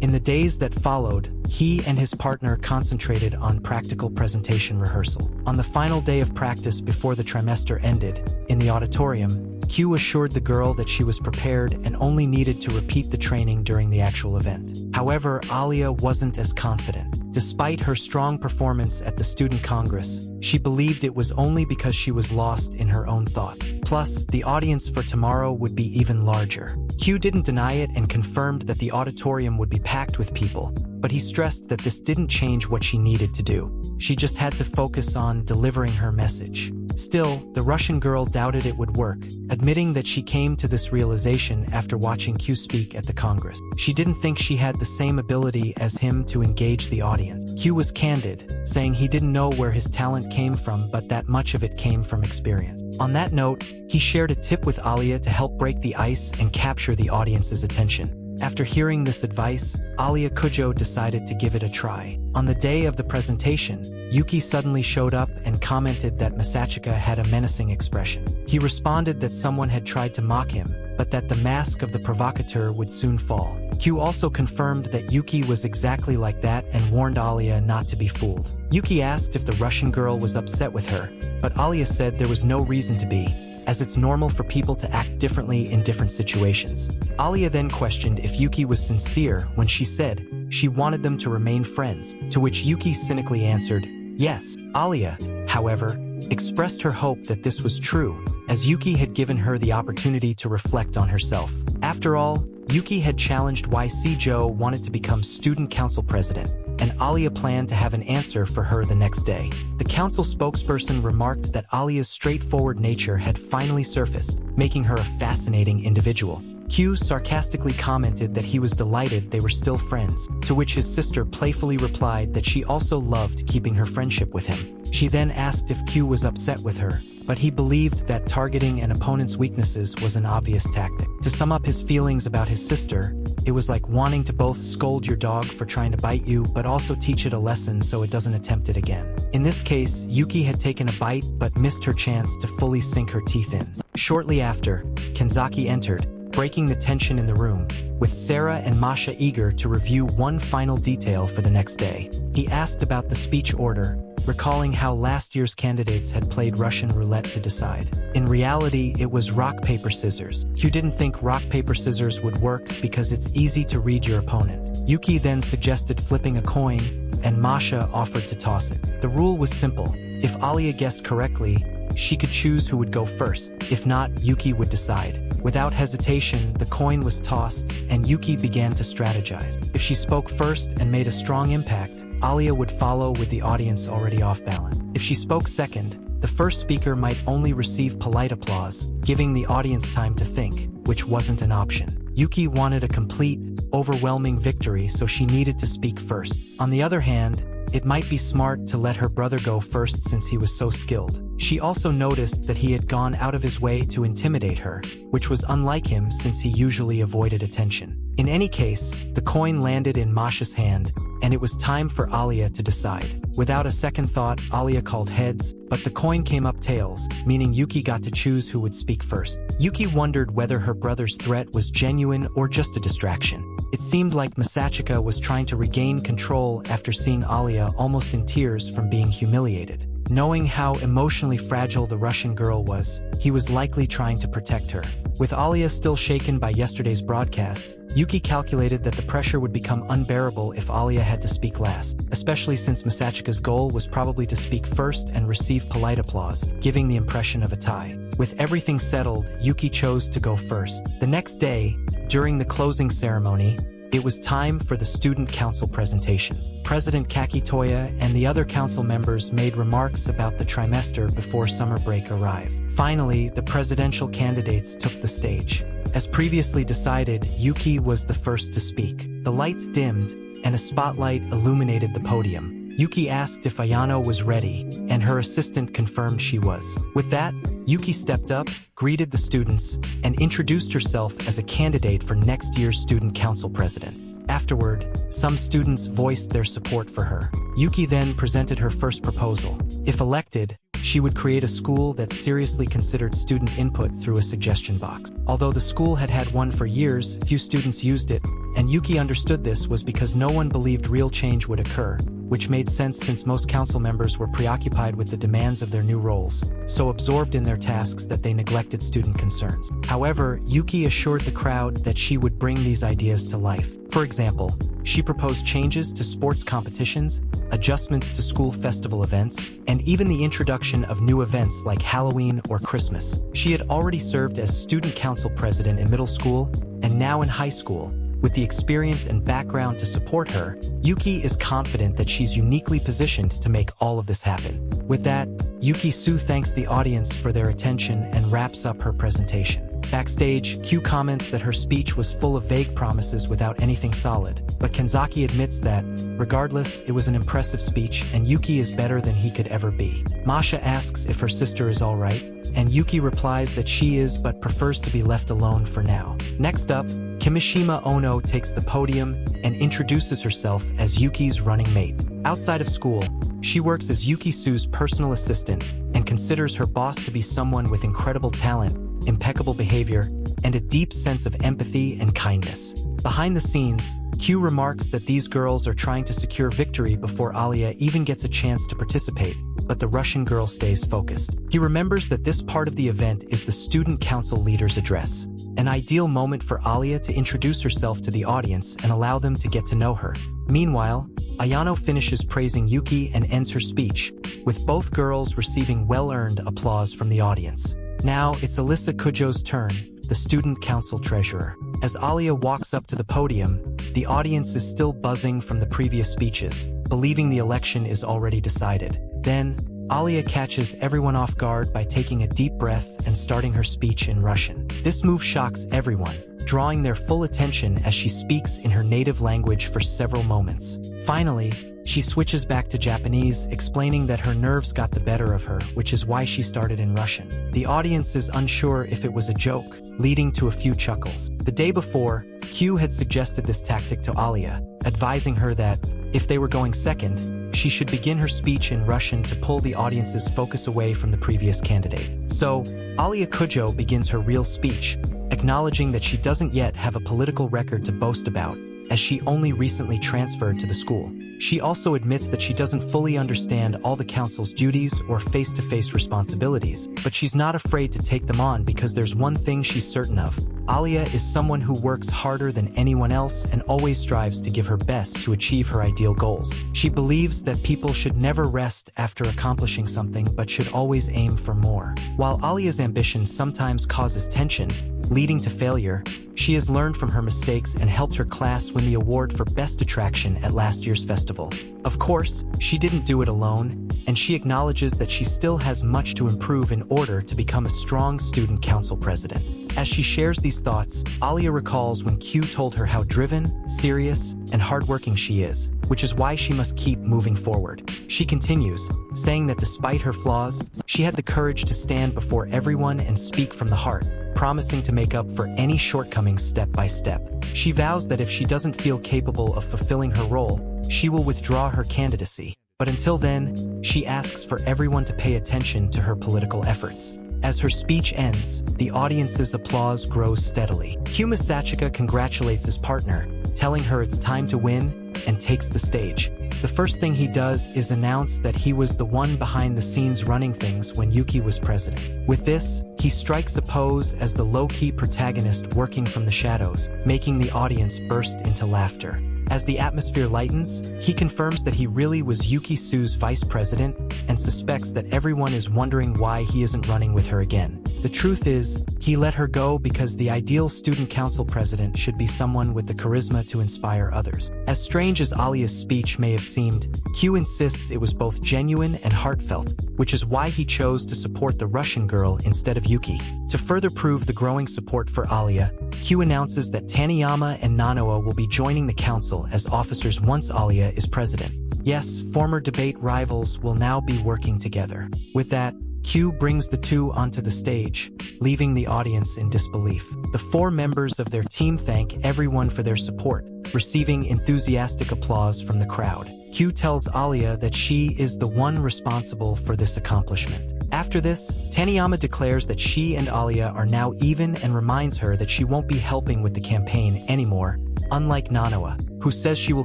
In the days that followed, he and his partner concentrated on practical presentation rehearsal. On the final day of practice before the trimester ended, in the auditorium, Q assured the girl that she was prepared and only needed to repeat the training during the actual event. However, Alya wasn't as confident. Despite her strong performance at the student congress, she believed it was only because she was lost in her own thoughts. Plus, the audience for tomorrow would be even larger. Q didn't deny it and confirmed that the auditorium would be packed with people, but he stressed that this didn't change what she needed to do. She just had to focus on delivering her message. Still, the Russian girl doubted it would work, admitting that she came to this realization after watching Q speak at the Congress. She didn't think she had the same ability as him to engage the audience. Q was candid, saying he didn't know where his talent came from, but that much of it came from experience. On that note, he shared a tip with Alya to help break the ice and capture the audience's attention. After hearing this advice, Alya Kujo decided to give it a try. On the day of the presentation, Yuki suddenly showed up and commented that Masachika had a menacing expression. He responded that someone had tried to mock him, but that the mask of the provocateur would soon fall. Q also confirmed that Yuki was exactly like that and warned Alya not to be fooled. Yuki asked if the Russian girl was upset with her, but Alya said there was no reason to be, as it's normal for people to act differently in different situations. Alya then questioned if Yuki was sincere when she said she wanted them to remain friends, to which Yuki cynically answered, yes. Alya, however, expressed her hope that this was true, as Yuki had given her the opportunity to reflect on herself. After all, Yuki had challenged YC Joe wanted to become student council president, and Alya planned to have an answer for her the next day. The council spokesperson remarked that Alya's straightforward nature had finally surfaced, making her a fascinating individual. Q sarcastically commented that he was delighted they were still friends, to which his sister playfully replied that she also loved keeping her friendship with him. She then asked if Q was upset with her, but he believed that targeting an opponent's weaknesses was an obvious tactic. To sum up his feelings about his sister, it was like wanting to both scold your dog for trying to bite you but also teach it a lesson so it doesn't attempt it again. In this case, Yuki had taken a bite but missed her chance to fully sink her teeth in. Shortly after, Kenzaki entered, breaking the tension in the room, with Sarah and Masha eager to review one final detail for the next day. He asked about the speech order, recalling how last year's candidates had played Russian roulette to decide. In reality, it was rock, paper, scissors. Q didn't think rock, paper, scissors would work because it's easy to read your opponent. Yuki then suggested flipping a coin, and Masha offered to toss it. The rule was simple. If Alya guessed correctly, she could choose who would go first. If not, Yuki would decide. Without hesitation, the coin was tossed, and Yuki began to strategize. If she spoke first and made a strong impact, Alya would follow with the audience already off balance. If she spoke second, the first speaker might only receive polite applause, giving the audience time to think, which wasn't an option. Yuki wanted a complete, overwhelming victory, so she needed to speak first. On the other hand, it might be smart to let her brother go first since he was so skilled. She also noticed that he had gone out of his way to intimidate her, which was unlike him since he usually avoided attention. In any case, the coin landed in Masha's hand, and it was time for Alya to decide. Without a second thought, Alya called heads, but the coin came up tails, meaning Yuki got to choose who would speak first. Yuki wondered whether her brother's threat was genuine or just a distraction. It seemed like Masachika was trying to regain control after seeing Alya almost in tears from being humiliated. Knowing how emotionally fragile the Russian girl was, he was likely trying to protect her. With Alya still shaken by yesterday's broadcast, Yuki calculated that the pressure would become unbearable if Alya had to speak last, especially since Masachika's goal was probably to speak first and receive polite applause, giving the impression of a tie. With everything settled, Yuki chose to go first. The next day, during the closing ceremony, it was time for the student council presentations. President Kakitoya and the other council members made remarks about the trimester before summer break arrived. Finally, the presidential candidates took the stage. As previously decided, Yuki was the first to speak. The lights dimmed, and a spotlight illuminated the podium. Yuki asked if Ayano was ready, and her assistant confirmed she was. With that, Yuki stepped up, greeted the students, and introduced herself as a candidate for next year's student council president. Afterward, some students voiced their support for her. Yuki then presented her first proposal. If elected, she would create a school that seriously considered student input through a suggestion box. Although the school had had one for years, few students used it, and Yuki understood this was because no one believed real change would occur, which made sense since most council members were preoccupied with the demands of their new roles, so absorbed in their tasks that they neglected student concerns. However, Yuki assured the crowd that she would bring these ideas to life. For example, she proposed changes to sports competitions, adjustments to school festival events, and even the introduction of new events like Halloween or Christmas. She had already served as student council president in middle school and now in high school. With the experience and background to support her, Yuki is confident that she's uniquely positioned to make all of this happen. With that, Yuki-Su thanks the audience for their attention and wraps up her presentation. Backstage, Q comments that her speech was full of vague promises without anything solid, but Kenzaki admits that, regardless, it was an impressive speech and Yuki is better than he could ever be. Masha asks if her sister is alright, and Yuki replies that she is but prefers to be left alone for now. Next up, Kimishima Ono takes the podium and introduces herself as Yuki's running mate. Outside of school, she works as Yuki-Su's personal assistant and considers her boss to be someone with incredible talent, impeccable behavior, and a deep sense of empathy and kindness. Behind the scenes, Q remarks that these girls are trying to secure victory before Alya even gets a chance to participate, but the Russian girl stays focused. He remembers that this part of the event is the student council leader's address, an ideal moment for Alya to introduce herself to the audience and allow them to get to know her. Meanwhile, Ayano finishes praising Yuki and ends her speech, with both girls receiving well-earned applause from the audience. Now it's Alyssa Kujo's turn, the student council treasurer. As Alya walks up to the podium, the audience is still buzzing from the previous speeches, believing the election is already decided. Then, Alya catches everyone off guard by taking a deep breath and starting her speech in Russian. This move shocks everyone, drawing their full attention as she speaks in her native language for several moments. Finally, she switches back to Japanese, explaining that her nerves got the better of her, which is why she started in Russian. The audience is unsure if it was a joke, leading to a few chuckles. The day before, Q had suggested this tactic to Alya, advising her that, if they were going second, she should begin her speech in Russian to pull the audience's focus away from the previous candidate. So, Alya Kujo begins her real speech, acknowledging that she doesn't yet have a political record to boast about, as she only recently transferred to the school. She also admits that she doesn't fully understand all the council's duties or face-to-face responsibilities, but she's not afraid to take them on because there's one thing she's certain of. Alya is someone who works harder than anyone else and always strives to give her best to achieve her ideal goals. She believes that people should never rest after accomplishing something but should always aim for more. While Alya's ambition sometimes causes tension, leading to failure, she has learned from her mistakes and helped her class win the award for Best Attraction at last year's festival. Of course, she didn't do it alone, and she acknowledges that she still has much to improve in order to become a strong student council president. As she shares these thoughts, Alya recalls when Q told her how driven, serious, and hardworking she is, which is why she must keep moving forward. She continues, saying that despite her flaws, she had the courage to stand before everyone and speak from the heart, promising to make up for any shortcomings step by step. She vows that if she doesn't feel capable of fulfilling her role, she will withdraw her candidacy. But until then, she asks for everyone to pay attention to her political efforts. As her speech ends, the audience's applause grows steadily. Masachika congratulates his partner, telling her it's time to win, and takes the stage. The first thing he does is announce that he was the one behind the scenes running things when Yuki was president. With this, he strikes a pose as the low-key protagonist working from the shadows, making the audience burst into laughter. As the atmosphere lightens, he confirms that he really was Yuki-Su's vice president and suspects that everyone is wondering why he isn't running with her again. The truth is, he let her go because the ideal student council president should be someone with the charisma to inspire others. As strange as Alya's speech may have seemed, Q insists it was both genuine and heartfelt, which is why he chose to support the Russian girl instead of Yuki. To further prove the growing support for Alya, Q announces that Taniyama and Nanoa will be joining the council as officers once Alya is president. Yes, former debate rivals will now be working together. With that, Q brings the two onto the stage, leaving the audience in disbelief. The four members of their team thank everyone for their support, receiving enthusiastic applause from the crowd. Q tells Alya that she is the one responsible for this accomplishment. After this, Taniyama declares that she and Alya are now even and reminds her that she won't be helping with the campaign anymore, unlike Nanawa, who says she will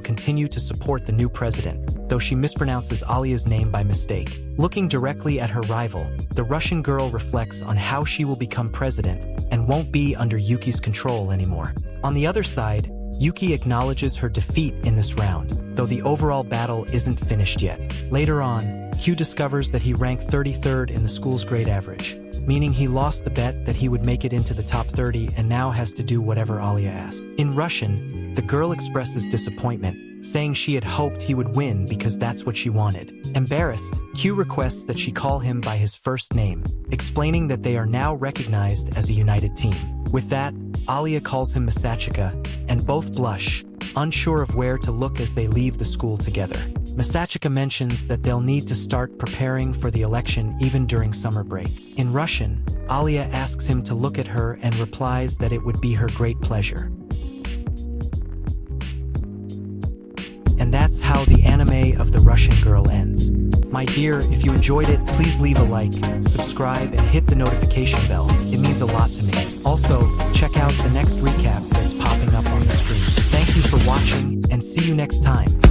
continue to support the new president, though she mispronounces Alya's name by mistake. Looking directly at her rival, the Russian girl reflects on how she will become president and won't be under Yuki's control anymore. On the other side, Yuki acknowledges her defeat in this round, though the overall battle isn't finished yet. Later on, Q discovers that he ranked 33rd in the school's grade average, meaning he lost the bet that he would make it into the top 30 and now has to do whatever Alya asks. In Russian, the girl expresses disappointment, saying she had hoped he would win because that's what she wanted. Embarrassed, Q requests that she call him by his first name, explaining that they are now recognized as a united team. With that, Alya calls him Masachika, and both blush, unsure of where to look as they leave the school together. Masachika mentions that they'll need to start preparing for the election even during summer break. In Russian, Alya asks him to look at her and replies that it would be her great pleasure. And that's how the anime of the Russian girl ends. My dear, if you enjoyed it, please leave a like, subscribe, and hit the notification bell. It means a lot to me. Also, check out the next recap that's popping up on the screen. Thank you for watching, and see you next time.